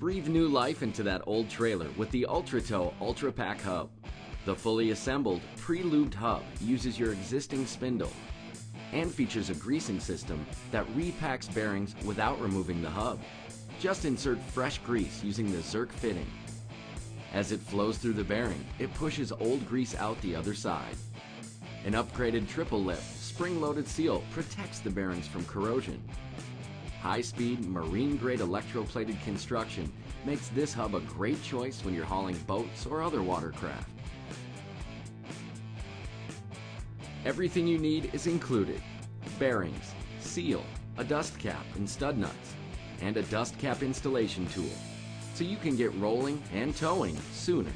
Breathe new life into that old trailer with the UltraTow UltraPack hub. The fully assembled, pre-lubed hub uses your existing spindle and features a greasing system that repacks bearings without removing the hub. Just insert fresh grease using the Zerk fitting. As it flows through the bearing, it pushes old grease out the other side. An upgraded triple lift, spring-loaded seal protects the bearings from corrosion. High-speed, marine-grade electroplated construction makes this hub a great choice when you're hauling boats or other watercraft. Everything you need is included: bearings, seal, a dust cap and stud nuts, and a dust cap installation tool, so you can get rolling and towing sooner.